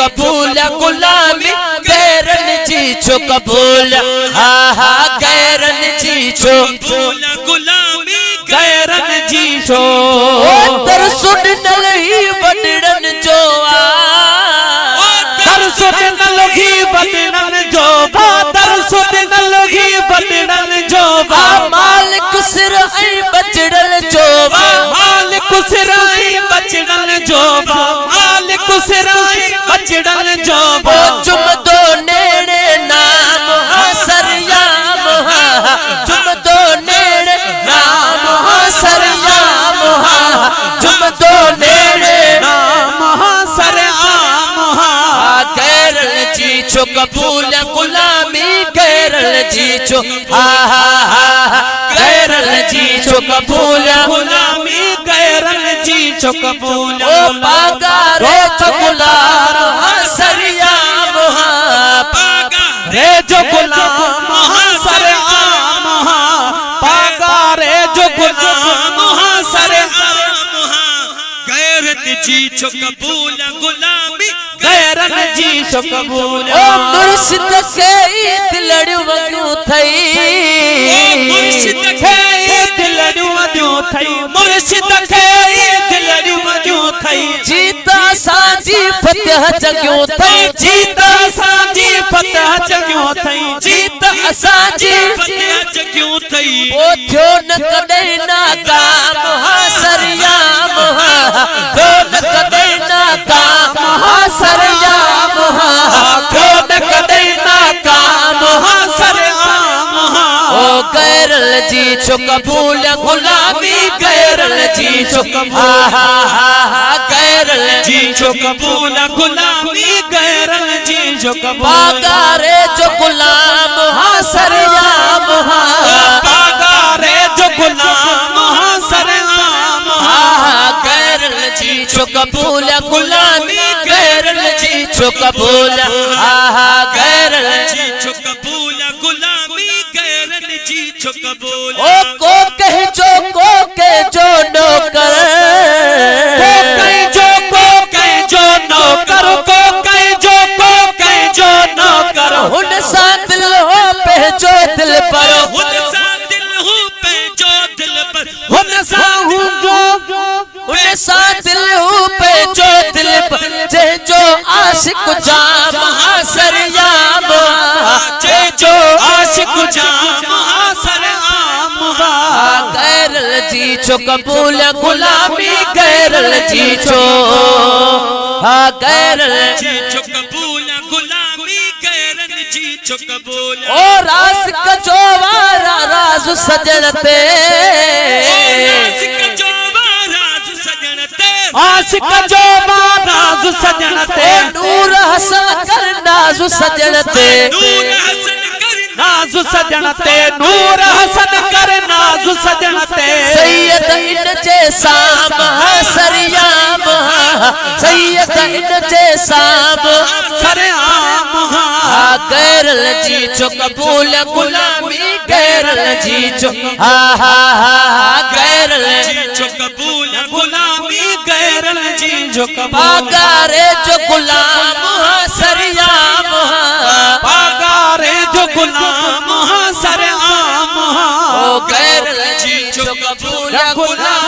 कबूल गुलामी गैरन जी छो कबूल हा हा गैरन जी छो कबूल गुलामी गैरन जी छो दर सुन नलही वडड़न जो दर सुन नलही वडड़न जो दर सुन नलही वडड़न जो मालिक सिर ऐं बचड़न जो मालिक सिर ऐं बचड़न जो मालिक सिर ऐं बचड़न जो जुमदो नेड़े नाम सरयाम जुमदो नेड़े नाम सरयाम जुमदो नेड़े नाम सरयाम गैरन जी छो कबूल गुलामी गैरन जी छो हा हा हा गैरन जी छो कबूल गुलामी गैरन जी छो कबूल ओ पागारे जो गुलाम सरयाम रे जो गुलाम सरयाम पागारे जो गुलाम सरयाम गैरन जी छो कबूल गुलामी गैरन जी छो कबूल ओ मुर्शिद के दिलड़ियों वॻियूं थई मुर्शिद के दिलड़ियों वॻियूं थई मुर्शिद के दिलड़ियों वॻियूं थई जीता साजी फतह जगियों थई जीता साजी फतह जगियों थई जीता साजी फतह जगियों थई ओ थियो न कॾहिं नाकाम सरयाम थियो न कॾहिं नाकाम सरयाम थियो न कॾहिं नाकाम सरयाम ओ गैरन जी छो कबूल गुलामी गैरन जी छो गैरन जी छो कबूल गुलामी गैरन जी छो कबूल पागारे जो गुलाम सरयाम पागारे जो गुलाम सरयाम गैरन जी छो कबूल गुलामी गैरन जी छो कबूल गैरन जी छो कबूल गुलामी गैरन जी छो कबूल ओ को कह जो नौकर हुन सा दिल हो पहचो दिल पर हुन सा दिल हो पहचो दिल पर हुन सा दिल हो पहचो दिल पर जे जो आशिक जाम सरयाम जे जो आशिक जाम सरयाम गैरन जी छो कबूल गुलामी गैरन जी छो गैरन जी छो कबूल गुलामी गैरन जी छो कबूल ओ रासिक जो वारा राज सजन ते आशिक जो राज सजन ते आशिक जो राज सजन ते नूर हसन कर नाज सजन ते नूर हसन कर नाज सजन ते नूर हसन कर नाज सजन ते सैयद इन जे साम सरयाम सैयद इन जे साम सरयाम गैरन जी छो कबूल गुलामी गैरन जी छो गैरन जी छो कबूल गुलामी गैरन जी छो कबूल पागारे जो गुलाम सरयाम पागारे जो गुलाम सरयाम ओ गैरन जी छो कबूल गुलामी